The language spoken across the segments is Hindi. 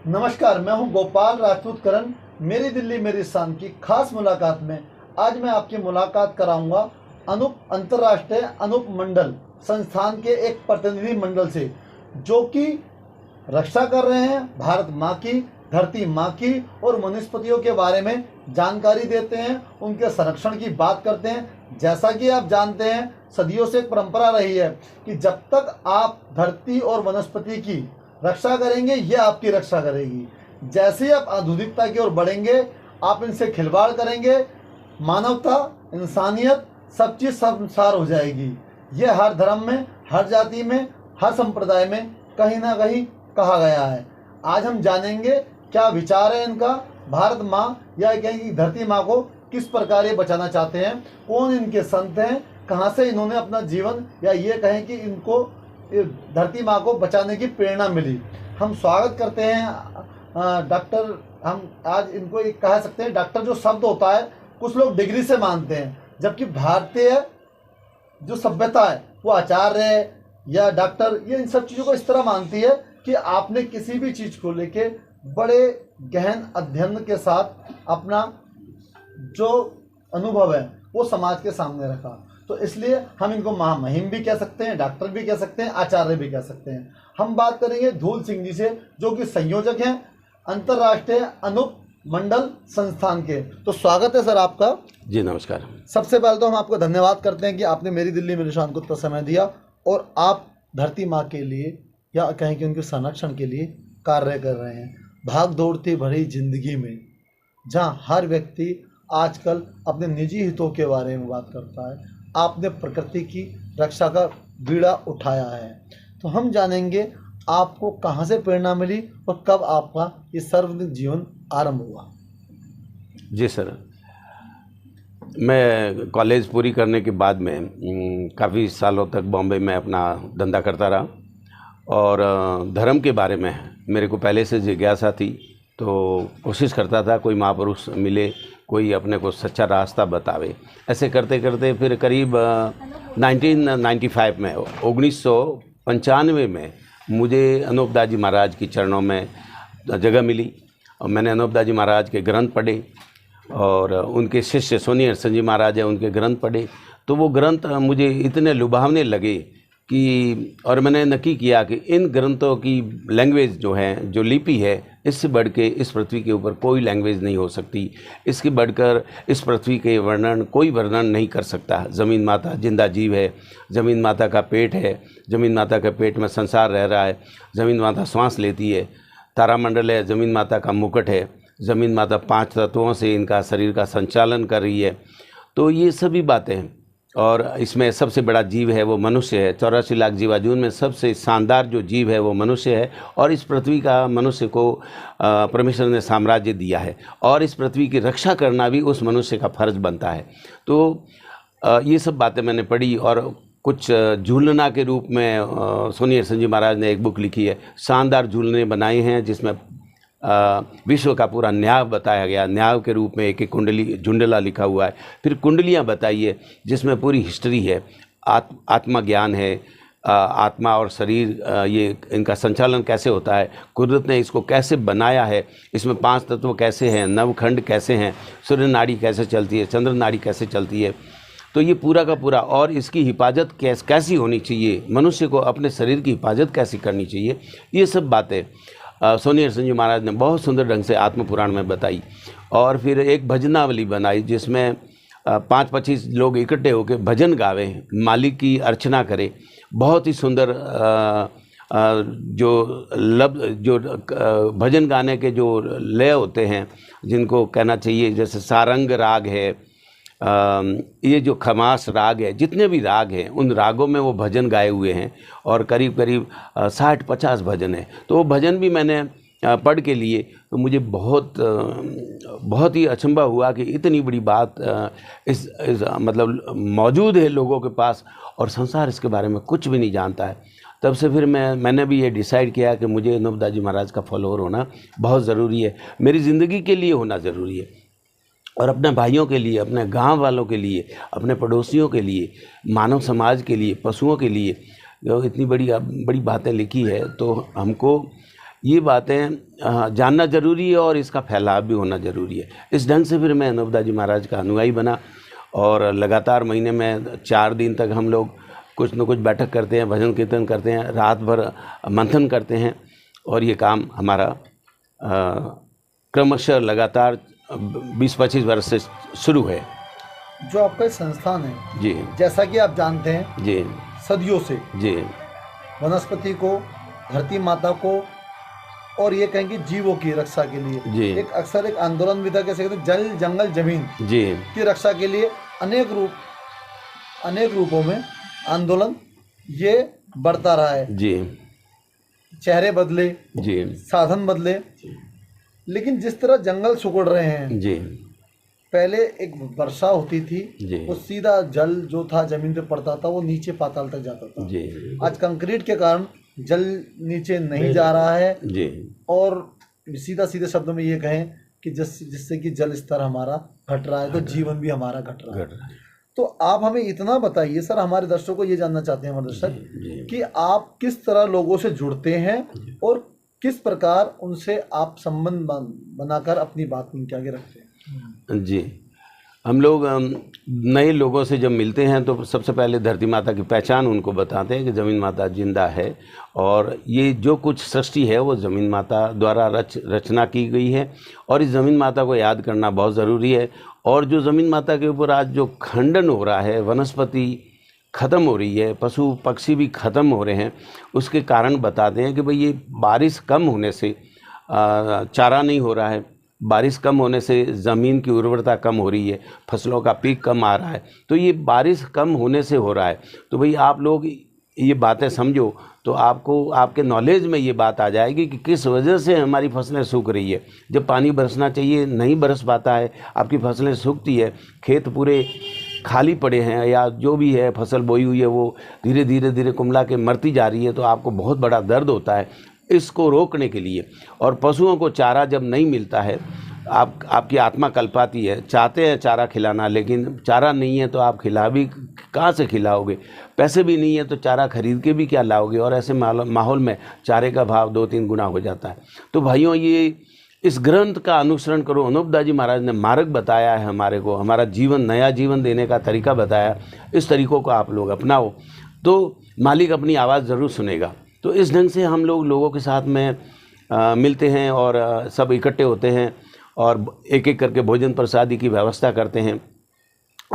नमस्कार, मैं हूं गोपाल राजपूत करण। मेरी दिल्ली मेरी शान की खास मुलाकात में आज मैं आपकी मुलाकात कराऊंगा अंतर्राष्ट्रीय अनूप मंडल संस्थान के एक प्रतिनिधि मंडल से, जो कि रक्षा कर रहे हैं भारत माँ की, धरती माँ की और वनस्पतियों के बारे में जानकारी देते हैं, उनके संरक्षण की बात करते हैं। जैसा कि आप जानते हैं, सदियों से एक परंपरा रही है कि जब तक आप धरती और वनस्पति की रक्षा करेंगे, ये आपकी रक्षा करेगी। जैसे ही आप आधुनिकता की ओर बढ़ेंगे, आप इनसे खिलवाड़ करेंगे, मानवता, इंसानियत, सब चीज़ संसार हो जाएगी। ये हर धर्म में, हर जाति में, हर संप्रदाय में कहीं ना कहीं कहा गया है। आज हम जानेंगे क्या विचार है इनका, भारत माँ या कहीं धरती माँ को किस प्रकार ये बचाना चाहते हैं, कौन इनके संत हैं, कहाँ से इन्होंने अपना जीवन या ये कहें कि इनको धरती माँ को बचाने की प्रेरणा मिली। हम स्वागत करते हैं डॉक्टर, हम आज इनको एक कह सकते हैं डॉक्टर जो शब्द होता है कुछ लोग डिग्री से मानते हैं, जबकि भारतीय जो सभ्यता है वो आचार्य या डॉक्टर, ये इन सब चीज़ों को इस तरह मानती है कि आपने किसी भी चीज़ को लेके बड़े गहन अध्ययन के साथ अपना जो अनुभव है वो समाज के सामने रखा। तो इसलिए हम इनको महामहिम भी कह सकते हैं, डॉक्टर भी कह सकते हैं, आचार्य भी कह सकते हैं। हम बात करेंगे धूल सिंह जी से, जो कि संयोजक हैं अंतर्राष्ट्रीय अनूप मंडल संस्थान के। तो स्वागत है सर आपका। जी नमस्कार। सबसे पहले तो हम आपको धन्यवाद करते हैं कि आपने मेरी दिल्ली मेरी शान को इतना समय दिया और आप धरती माँ के लिए या कहें कि उनके संरक्षण के लिए कार्य कर रहे हैं। भाग दौड़ती भरी जिंदगी में जहाँ हर व्यक्ति आजकल अपने निजी हितों के बारे में बात करता है, आपने प्रकृति की रक्षा का बीड़ा उठाया है। तो हम जानेंगे आपको कहाँ से प्रेरणा मिली और कब आपका ये सार्वजनिक जीवन आरंभ हुआ। जी सर, मैं कॉलेज पूरी करने के बाद में काफ़ी सालों तक बॉम्बे में अपना धंधा करता रहा और धर्म के बारे में मेरे को पहले से जिज्ञासा थी, तो कोशिश करता था कोई महापुरुष मिले, कोई अपने को सच्चा रास्ता बतावे। ऐसे करते करते फिर करीब 1995 में 1995 में मुझे अनूप दास जी महाराज की चरणों में जगह मिली और मैंने अनूप दास जी महाराज के ग्रंथ पढ़े और उनके शिष्य सोनी हरसन जी महाराज हैं, उनके ग्रंथ पढ़े। तो वो ग्रंथ मुझे इतने लुभावने लगे कि और मैंने नक्की किया कि इन ग्रंथों की लैंग्वेज जो है, जो लिपि है, इससे बढ़ के इस पृथ्वी के ऊपर कोई लैंग्वेज नहीं हो सकती। इसके बढ़कर इस पृथ्वी के वर्णन कोई वर्णन नहीं कर सकता। ज़मीन माता जिंदा जीव है, ज़मीन माता का पेट है, ज़मीन माता के पेट में संसार रह रहा है, ज़मीन माता श्वास लेती है, तारामंडल है, ज़मीन माता का मुकुट है, ज़मीन माता 5 तत्वों से इनका शरीर का संचालन कर रही है। तो ये सभी बातें हैं और इसमें सबसे बड़ा जीव है वो मनुष्य है। 84 लाख जीवाजून में सबसे शानदार जो जीव है वो मनुष्य है और इस पृथ्वी का मनुष्य को परमेश्वर ने साम्राज्य दिया है और इस पृथ्वी की रक्षा करना भी उस मनुष्य का फर्ज बनता है। तो ये सब बातें मैंने पढ़ी और कुछ झूलना के रूप में सोनी हरसन जी महाराज ने एक बुक लिखी है, शानदार झूलने बनाए हैं, जिसमें विश्व का पूरा न्याय बताया गया। न्याय के रूप में एक एक कुंडली झुंडला लिखा हुआ है। फिर कुंडलियाँ बताई है जिसमें पूरी हिस्ट्री है, आत्मा ज्ञान है, आत्मा और शरीर, ये इनका संचालन कैसे होता है, कुदरत ने इसको कैसे बनाया है, इसमें 5 तत्व कैसे हैं, नवखंड कैसे हैं, सूर्य नाड़ी कैसे चलती है, चंद्र नाड़ी कैसे चलती है। तो ये पूरा का पूरा, और इसकी हिफाजत कैसी होनी चाहिए, मनुष्य को अपने शरीर की हिफाजत कैसी करनी चाहिए, ये सब बातें सोनी हरसन जी महाराज ने बहुत सुंदर ढंग से आत्म पुराण में बताई। और फिर एक भजनावली बनाई जिसमें 5-25 लोग इकट्ठे होकर भजन गावे, मालिक की अर्चना करें। बहुत ही सुंदर जो भजन गाने के जो लय होते हैं, जिनको कहना चाहिए, जैसे सारंग राग है, ये जो खमास राग है, जितने भी राग हैं उन रागों में वो भजन गाए हुए हैं और करीब करीब 60-50 भजन हैं। तो वो भजन भी मैंने पढ़ के लिए, तो मुझे बहुत ही अचंभा हुआ कि इतनी बड़ी बात इस मतलब मौजूद है लोगों के पास और संसार इसके बारे में कुछ भी नहीं जानता है। तब से फिर मैंने भी ये डिसाइड किया कि मुझे अनूप दास जी महाराज का फॉलोअर होना बहुत ज़रूरी है, मेरी ज़िंदगी के लिए होना ज़रूरी है और अपने भाइयों के लिए, अपने गांव वालों के लिए, अपने पड़ोसियों के लिए, मानव समाज के लिए, पशुओं के लिए। इतनी बड़ी बातें लिखी है, तो हमको ये बातें जानना ज़रूरी है और इसका फैलाव भी होना ज़रूरी है। इस ढंग से फिर मैं अनूपदास जी महाराज का अनुयायी बना और लगातार महीने में 4 दिन तक हम लोग कुछ न कुछ बैठक करते हैं, भजन कीर्तन करते हैं, रात भर मंथन करते हैं और ये काम हमारा क्रमशः लगातार 20-25 वर्ष से शुरू है। जो आपका ये संस्थान है जी जैसा कि आप जानते हैं जी सदियों से जी वनस्पति को, धरती माता को और ये कहेंगे जीवों की रक्षा के लिए जी एक अक्सर एक आंदोलन भी था, कैसे कहते हैं, जल जंगल जमीन जी की रक्षा के लिए अनेक रूपों में आंदोलन ये बढ़ता रहा है। जी चेहरे बदले, जी साधन बदले, लेकिन जिस तरह जंगल सिकुड़ रहे हैं, जी पहले एक वर्षा होती थी, जी वो सीधा जल जो था जमीन पे पड़ता था, वो नीचे पाताल तक जाता था। जी आज कंक्रीट के कारण जल नीचे नहीं जा रहा है जी और सीधे शब्दों में ये कहें कि जिससे कि जल स्तर हमारा घट रहा है, तो जीवन भी हमारा घट रहा है। तो आप हमें इतना बताइए सर, हमारे दर्शकों को ये जानना चाहते हैं हमारे दर्शक कि आप किस तरह लोगों से जुड़ते हैं और किस प्रकार उनसे आप संबंध बनाकर अपनी बात उनके आगे रखते हैं। जी, हम लोग नए लोगों से जब मिलते हैं तो सबसे पहले धरती माता की पहचान उनको बताते हैं कि ज़मीन माता जिंदा है और ये जो कुछ सृष्टि है वो ज़मीन माता द्वारा रचना की गई है और इस ज़मीन माता को याद करना बहुत ज़रूरी है। और जो ज़मीन माता के ऊपर आज जो खंडन हो रहा है, वनस्पति ख़त्म हो रही है, पशु पक्षी भी ख़त्म हो रहे हैं, उसके कारण बताते हैं कि भाई ये बारिश कम होने से चारा नहीं हो रहा है, बारिश कम होने से ज़मीन की उर्वरता कम हो रही है, फसलों का पीक कम आ रहा है। तो ये बारिश कम होने से हो रहा है। तो भाई आप लोग ये बातें समझो तो आपको आपके नॉलेज में ये बात आ जाएगी कि किस वजह से हमारी फसलें सूख रही है। जब पानी बरसना चाहिए नहीं बरस पाता है, आपकी फसलें सूखती है, खेत पूरे खाली पड़े हैं या जो भी है फसल बोई हुई है वो धीरे धीरे कुम्हला के मरती जा रही है, तो आपको बहुत बड़ा दर्द होता है। इसको रोकने के लिए और पशुओं को चारा जब नहीं मिलता है, आपकी आत्मा कल्पाती है, चाहते हैं चारा खिलाना, लेकिन चारा नहीं है तो आप खिला भी कहाँ से खिलाओगे, पैसे भी नहीं है तो चारा खरीद के भी क्या लाओगे। और ऐसे माहौल में चारे का भाव 2-3 गुना हो जाता है। तो भाइयों, ये इस ग्रंथ का अनुसरण करो। अनूपदास जी महाराज ने मार्ग बताया है हमारे को, हमारा जीवन, नया जीवन देने का तरीका बताया। इस तरीक़ों को आप लोग अपनाओ तो मालिक अपनी आवाज़ ज़रूर सुनेगा। तो इस ढंग से हम लोग लोगों के साथ में मिलते हैं और सब इकट्ठे होते हैं और एक एक करके भोजन प्रसादी की व्यवस्था करते हैं।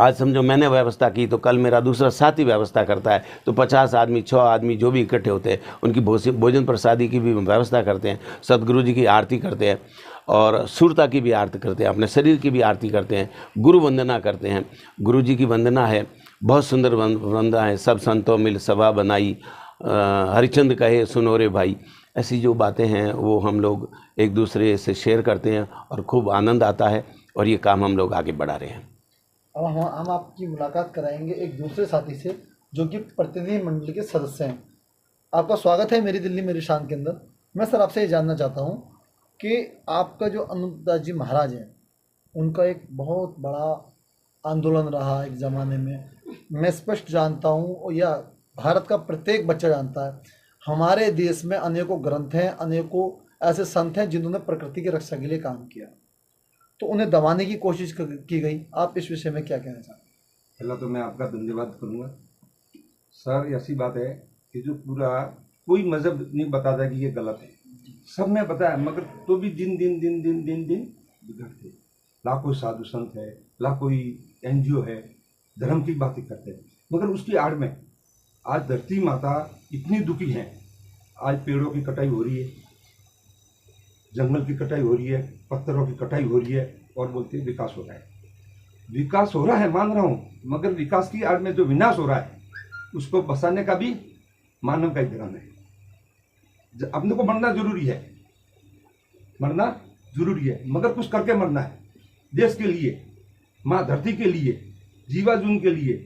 आज समझो मैंने व्यवस्था की तो कल मेरा दूसरा साथी व्यवस्था करता है, तो 50 आदमी 6 आदमी जो भी इकट्ठे होते हैं उनकी भोजन प्रसादी की भी व्यवस्था करते हैं। सतगुरु जी की आरती करते हैं और सुरता की भी आरती करते हैं, अपने शरीर की भी आरती करते हैं, गुरु वंदना करते हैं। गुरु जी की वंदना है, बहुत सुंदर वंदना है। सब संतों मिल सभा बनाई, हरिचंद कहे सुनो रे भाई। ऐसी जो बातें हैं वो हम लोग एक दूसरे से शेयर करते हैं और खूब आनंद आता है और ये काम हम लोग आगे बढ़ा रहे हैं। अब हम आपकी मुलाकात कराएंगे एक दूसरे साथी से जो कि प्रतिनिधि मंडल के सदस्य हैं। आपका स्वागत है मेरी दिल्ली मेरी शान के अंदर। मैं सर आपसे ये जानना चाहता हूँ कि आपका जो अनूपदास जी महाराज हैं, उनका एक बहुत बड़ा आंदोलन रहा एक ज़माने में, मैं स्पष्ट जानता हूँ या भारत का प्रत्येक बच्चा जानता है। हमारे देश में अनेकों ग्रंथ हैं, अनेकों ऐसे संत हैं जिन्होंने प्रकृति की रक्षा के लिए काम किया, तो उन्हें दबाने की कोशिश की गई। आप इस विषय में क्या कहना चाहते हैं? पहला तो मैं आपका धन्यवाद करूँगा सर। ऐसी बात है कि जो पूरा कोई मजहब नहीं बताता कि ये गलत है, सब में पता है, मगर तो भी दिन दिन दिन दिन दिन दिन बिगड़ते। लाखों साधु संत है, लाखों NGO है, धर्म की बातें करते हैं, मगर उसकी आड़ में आज धरती माता इतनी दुखी है। आज पेड़ों की कटाई हो रही है, जंगल की कटाई हो रही है, पत्थरों की कटाई हो रही है और बोलते हैं विकास हो रहा है। विकास हो रहा है, मान रहा हूँ, मगर विकास की आड़ में जो विनाश हो रहा है उसको बसाने का भी मानव का ही धर्म है। अपने को मरना जरूरी है, मरना जरूरी है, मगर कुछ करके मरना है, देश के लिए, माँ धरती के लिए, जीवाजून के लिए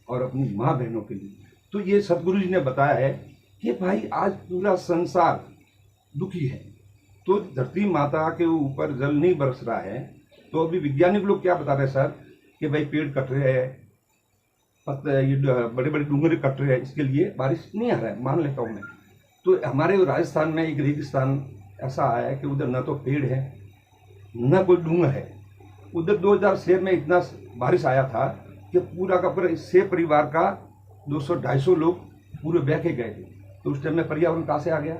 और अपनी माँ बहनों के लिए। तो ये सतगुरु जी ने बताया है कि भाई आज पूरा संसार दुखी है, तो धरती माता के ऊपर जल नहीं बरस रहा है। तो अभी वैज्ञानिक लोग क्या बता रहे हैं सर कि भाई पेड़ कट रहे हैं, ये बड़े बड़े डूंगर कट रहे हैं, इसके लिए बारिश नहीं आ रहा है। मान लेता हूँ मैं, तो हमारे राजस्थान में एक रेगिस्तान ऐसा आया है कि उधर न तो पेड़ है न कोई डूंगर है। उधर 2006 में इतना बारिश आया था कि पूरा का पूरा 6 परिवार का 200-250 लोग पूरे बह के गए थे। तो उस टाइम में पर्यावरण कहाँ से आ गया?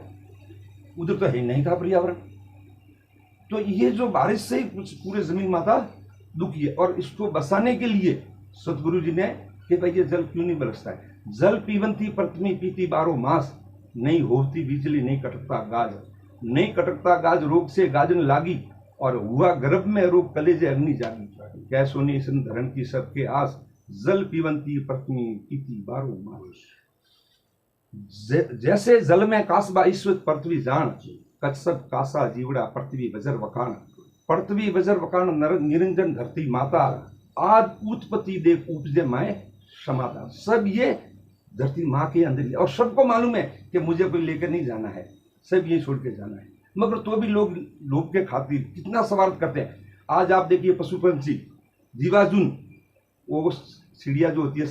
उधर तो है नहीं था पर्यावरण। तो ये जो बारिश से ही पूरे जमीन माता दुखी है, और इसको बसाने के लिए सतगुरु जी ने कि भाई ये जल क्यों नहीं बरसता है? जल पीवंती पृथ्वी पीती 12 मास, नहीं होती बिजली नहीं कटकता गाज, नहीं कटकता गाज रोग से गाजन लागी, और हुआ गर्भ में रोग कलेजे अग्नि जागी, कै सोनी सन धरण की सबके आस, जल पीवंती पृथ्वी पीती 12 मास। जैसे जल में कासबा ईश्वर पृथ्वी जान, कच्छप कासा जीवड़ा पृथ्वी वजर वकान, पृथ्वी वजर वकान निरंजन धरती माता, आद उत्पत्ति देख उपजे माए समाधान। सब ये धरती माँ के अंदर ही, और सबको मालूम है कि मुझे कोई लेकर नहीं जाना है, सब ये छोड़ के जाना है, मगर तो भी लोग के खातिर कितना स्वार्थ करते हैं। आज आप देखिए पशु पंछी जीवाजुन, वो चिड़िया जो होती है,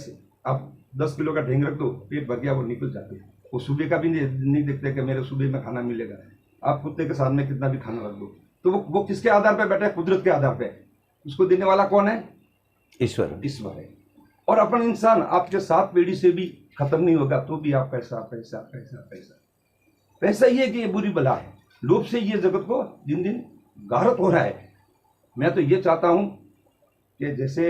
आप 10 किलो का ढेंग रख दो, पेट भर गया, वो निकल जाते हैं। वो सुबह का भी नहीं देखते कि मेरे सुबह में खाना मिलेगा। आप कुत्ते के सामने कितना भी खाना रख दो, तो वो किसके आधार पर बैठा है? कुदरत के आधार पर। उसको देने वाला कौन है? ईश्वर है। और अपन इंसान आपके 7 पीढ़ी से भी खत्म नहीं होगा, तो भी आप पैसा पैसा पैसा पैसा पैसा, ये कि ये बुरी बला है। लोभ से ये जगत को दिन दिन गारत हो रहा है। मैं तो ये चाहता हूं कि जैसे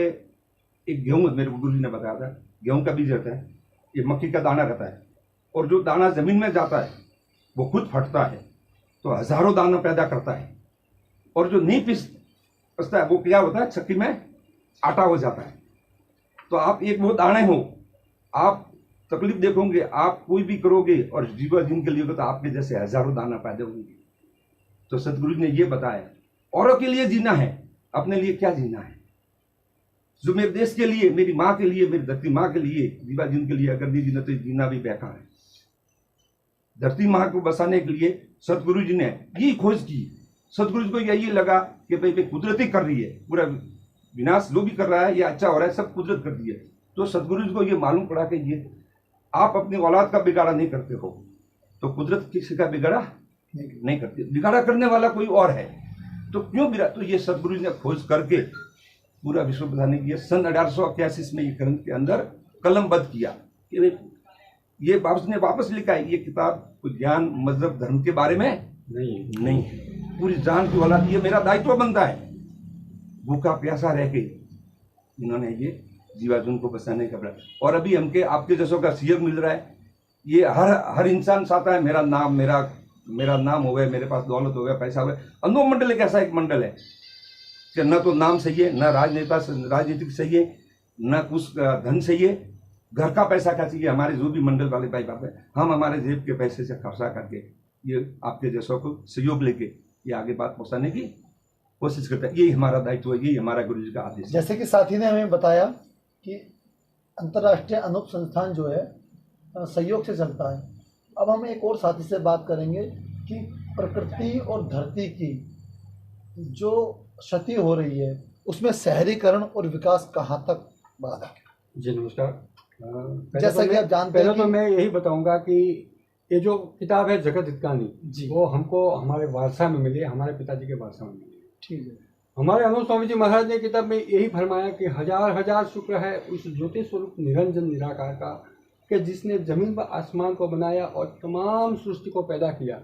एक गेहूं, मेरे गुरु जी ने बताया था, गेहूं का बीज रहता है, ये मक्की का दाना रहता है, और जो दाना जमीन में जाता है वो खुद फटता है तो हजारों दाना पैदा करता है, और जो नहीं पिसता है वो क्या होता है? चक्की में आटा हो जाता है। तो आप एक वो दाने हो, आप तकलीफ देखोगे, आप कोई भी करोगे, और जीवा जिनके लिए तो आपके जैसे हजारों दाना पैदा होंगे। तो सतगुरु जी ने ये बताया, औरों के लिए जीना है, अपने लिए क्या जीना है? जो मेरे देश के लिए, मेरी माँ के लिए, मेरी धरती माँ के लिए, जीवा जिनके लिए अगर नहीं जीना तो जीना भी बेकार है। धरती माँ को बसाने के लिए सतगुरु जी ने यही खोज की। सतगुरु जी को यही लगा कि भाई कुदरत ही कर रही है, पूरा विनाश जो भी कर रहा है, ये अच्छा हो रहा है, सब कुदरत कर रही है। तो सतगुरु जी को ये मालूम पड़ा कि ये आप अपनी औलाद का बिगाड़ा नहीं करते हो, तो कुदरत किसी का बिगाड़ा नहीं करती, बिगाड़ा करने वाला कोई और है। तो क्यों बिगाड़ा? तो ये सतगुरु जी ने खोज करके पूरा विश्व बसाने की सन 1881 में ये ग्रंथ के अंदर कलमबद्ध किया कि ये बाबू ने वापस लिखा है। ये किताब कोई ज्ञान मजहब धर्म के बारे में नहीं है, पूरी जान की औलाद, ये मेरा दायित्व बनता है। भूखा प्यासा रह के इन्होंने ये जीवाजुन को बसाने का प्रयास, और अभी हमके आपके जैसों का सहयोग मिल रहा है। ये हर इंसान चाहता है मेरा नाम हो गया, मेरे पास दौलत हो गया, पैसा हो गया। अनुभव मंडल एक ऐसा एक मंडल है कि न तो नाम सही है, न राजनीतिक सही है, न कुछ धन सही है, घर का पैसा क्या चाहिए। हमारे जो भी मंडल वाले भाई बाप है, हम हमारे जेब के पैसे से खर्चा करके ये आपके जैसों को सहयोग लेके ये आगे बात पहुंचाने की कोशिश करते हैं। यही हमारा दायित्व है, यही हमारा गुरु जी का आदेश है। जैसे कि साथी ने हमें बताया कि अंतर्राष्ट्रीय अनूप संस्थान जो है सहयोग से चलता है। अब हम एक और साथी से बात करेंगे कि प्रकृति और धरती की जो क्षति हो रही है उसमें शहरीकरण और विकास कहाँ तक बाधा है? जी नमस्कार। जैसा कि आप जानते हैं, पहले तो मैं यही बताऊंगा कि ये जो किताब है जगत हितकानी जी, वो हमको हमारे वारसा में मिली, हमारे पिताजी के वारसा में मिली। ठीक है। हमारे अनूप स्वामी जी महाराज ने किताब में यही फरमाया कि हजार हजार शुक्र है उस ज्योति स्वरूप निरंजन निराकार का, कि जिसने जमीन व आसमान को बनाया और तमाम सृष्टि को पैदा किया,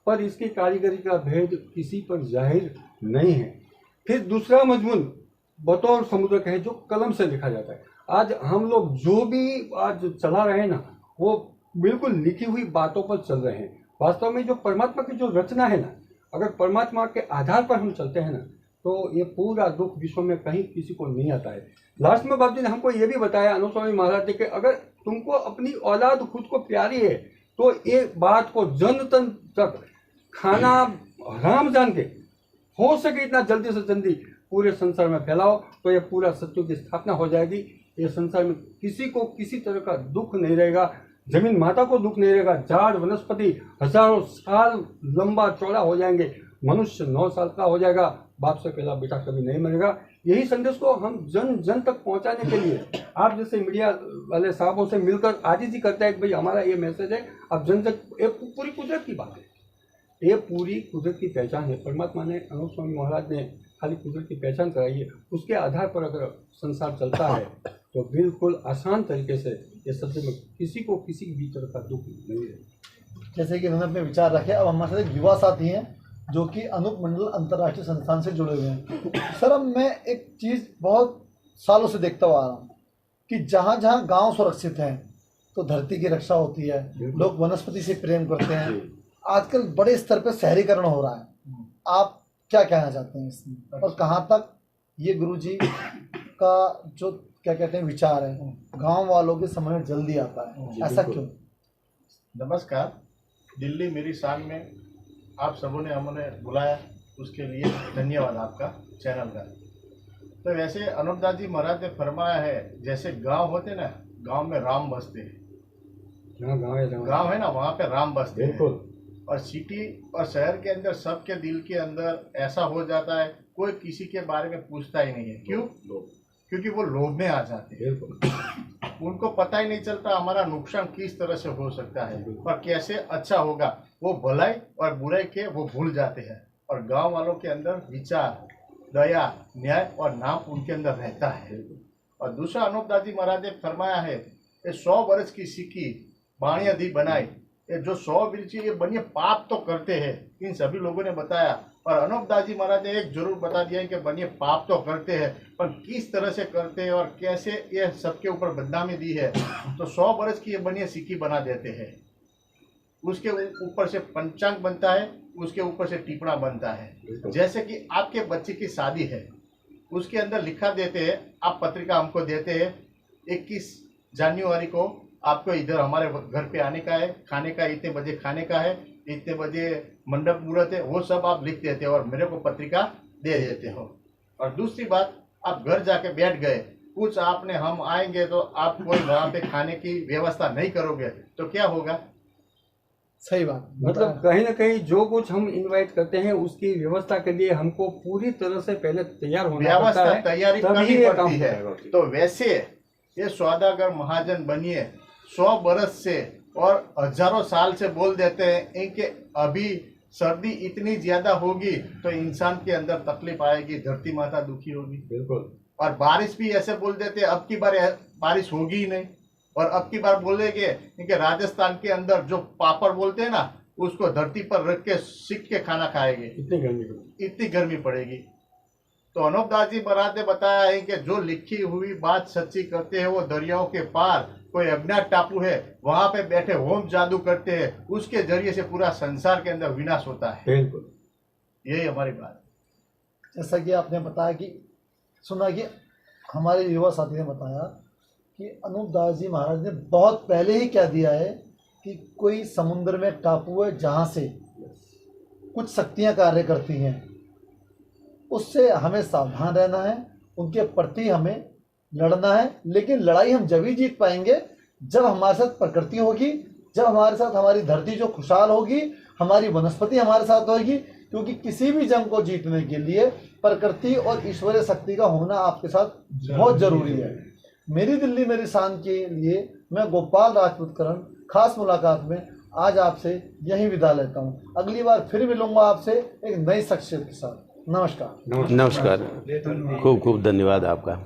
पर इसकी कारीगरी का भेद किसी पर जाहिर नहीं है। फिर दूसरा मजमून बतौर समुद्र का है जो कलम से लिखा जाता है। आज हम लोग जो भी आज चला रहे हैं ना, वो बिल्कुल लिखी हुई बातों पर चल रहे हैं। वास्तव में जो परमात्मा की जो रचना है ना, अगर परमात्मा के आधार पर हम चलते हैं ना, तो ये पूरा दुख विश्व में कहीं किसी को नहीं आता है। लास्ट में बाबू जी ने हमको ये भी बताया, अनूप स्वामी महाराज जी, के अगर तुमको अपनी औलाद खुद को प्यारी है तो एक बात को जन तन तक खाना हराम जान के हो सके इतना जल्दी से जल्दी पूरे संसार में फैलाओ, तो ये पूरा सत्यों की स्थापना हो जाएगी। ये संसार में किसी को किसी तरह का दुख नहीं रहेगा, जमीन माता को दुख नहीं रहेगा, झाड़ वनस्पति हजारों साल लंबा चौड़ा हो जाएंगे, मनुष्य 9 साल का हो जाएगा, बाप से पहला बेटा कभी नहीं मरेगा। यही संदेश को हम जन जन तक पहुंचाने के लिए आप जैसे मीडिया वाले साहबों से मिलकर आजीजी करते हैं कि भाई हमारा ये मैसेज है, अब जन तक, ये पूरी कुदरत की बात है, ये पूरी कुदरत की पहचान है। परमात्मा ने, अनूप स्वामी महाराज ने खाली कुदरत की पहचान कराई है, उसके आधार पर अगर संसार चलता है तो बिल्कुल आसान तरीके से ये सत्य में किसी को किसी भी तरह का दुख नहीं है। जैसे कि उन्होंने अपने विचार रखे। अब हमारे साथ एक युवा साथी हैं जो कि अनूप मंडल अंतर्राष्ट्रीय संस्थान से जुड़े हुए हैं। सर, अब मैं एक चीज़ बहुत सालों से देखता हुआ आ रहा हूँ कि जहाँ जहाँ गांव सुरक्षित हैं तो धरती की रक्षा होती है, लोग वनस्पति से प्रेम करते हैं। आजकल बड़े स्तर पर शहरीकरण हो रहा है, आप क्या कहना चाहते हैं इसमें, और कहाँ तक ये गुरुजी का जो क्या कहते हैं विचार है गांव वालों के समझ में जल्दी आता है, ऐसा क्यों? नमस्कार। दिल्ली मेरी शान में आप सबों ने हमें बुलाया, उसके लिए धन्यवाद आपका चैनल का। तो वैसे अनूप दास जी महाराज ने फरमाया है, जैसे गांव होते ना, गांव में राम बसते हैं, गांव है ना, वहाँ पे राम बसते हैं। और सिटी और शहर के अंदर सबके दिल के अंदर ऐसा हो जाता है, कोई किसी के बारे में पूछता ही नहीं है। क्यों? क्योंकि वो लोभ में आ जाते हैं, उनको पता ही नहीं चलता हमारा नुकसान किस तरह से हो सकता है और कैसे अच्छा होगा। वो भलाई और बुराई के वो भूल जाते हैं। और गांव वालों के अंदर विचार, दया, न्याय और नाम उनके अंदर रहता है। और दूसरा, अनूप दास जी महाराज ने फरमाया है, ये 100 वर्ष की सिक्की बाणियां दी बनाई, ये जो 100 वर्ष ये बनिए पाप तो करते हैं, इन सभी लोगों ने बताया। और अनूप दास जी महाराज ने एक जरूर बता दिया है कि बनिए पाप तो करते हैं, पर किस तरह से करते हैं और कैसे ये सबके ऊपर बदनामी दी है। तो 100 वर्ष की ये बनिए सिक्की बना देते हैं, उसके ऊपर से पंचांग बनता है, उसके ऊपर से टिपड़ा बनता है। जैसे कि आपके बच्चे की शादी है, उसके अंदर लिखा देते हैं, आप पत्रिका हमको देते हैं 21 जनवरी को आपको इधर हमारे घर पे आने का है, खाने का इतने बजे खाने का है, इतने बजे मंडप मुहूर्त है, वो सब आप लिख देते हो और मेरे को पत्रिका दे देते हो। और दूसरी बात, आप घर जाके बैठ गए, कुछ आपने हम आएंगे तो आप कोई वहाँ पे खाने की व्यवस्था नहीं करोगे तो क्या होगा? सही बात। मतलब कहीं ना कहीं जो कुछ हम इनवाइट करते हैं उसकी व्यवस्था के लिए हमको पूरी तरह से पहले तैयार होना पड़ता है, तैयारी करनी पड़ती है। तो वैसे ये सौदागर महाजन बनिए 100 बरस से और हजारों साल से बोल देते हैं इनके अभी सर्दी इतनी ज्यादा होगी तो इंसान के अंदर तकलीफ आएगी, धरती माता दुखी होगी। बिल्कुल। और बारिश भी ऐसे बोल देते हैं, अब की बार बारिश होगी ही नहीं। और अब की बार बोलेंगे इनके राजस्थान के अंदर जो पापड़ बोलते हैं ना, उसको धरती पर रख के सीख के खाना खाएंगे, इतनी गर्मी पड़ेगी। तो अनूप दास जी महाराज ने बताया है कि जो लिखी हुई बात सच्ची करते हैं, वो दरियाओं के पार कोई अज्ञात टापू है, वहां पे बैठे होम जादू करते हैं, उसके जरिए से पूरा संसार के अंदर विनाश होता है। बिल्कुल, यही हमारी बात। जैसा कि आपने बताया कि सुना कि हमारे युवा साथी ने बताया कि अनूप दास जी महाराज ने बहुत पहले ही कह दिया है कि कोई समुद्र में टापू है जहाँ से कुछ शक्तियाँ कार्य करती हैं, उससे हमें सावधान रहना है, उनके प्रति हमें लड़ना है। लेकिन लड़ाई हम जब ही जीत पाएंगे जब हमारे साथ प्रकृति होगी, जब हमारे साथ हमारी धरती जो खुशहाल होगी, हमारी वनस्पति हमारे साथ होगी। क्योंकि किसी भी जंग को जीतने के लिए प्रकृति और ईश्वरीय शक्ति का होना आपके साथ बहुत जरूरी है। मेरी दिल्ली मेरी शान के लिए मैं गोपाल राजपूत करण खास मुलाकात में आज आपसे यही विदा लेता हूँ। अगली बार फिर मिलूंगा आपसे एक नई शख्सियत के साथ। नमस्कार। नमस्कार, खूब खूब धन्यवाद आपका।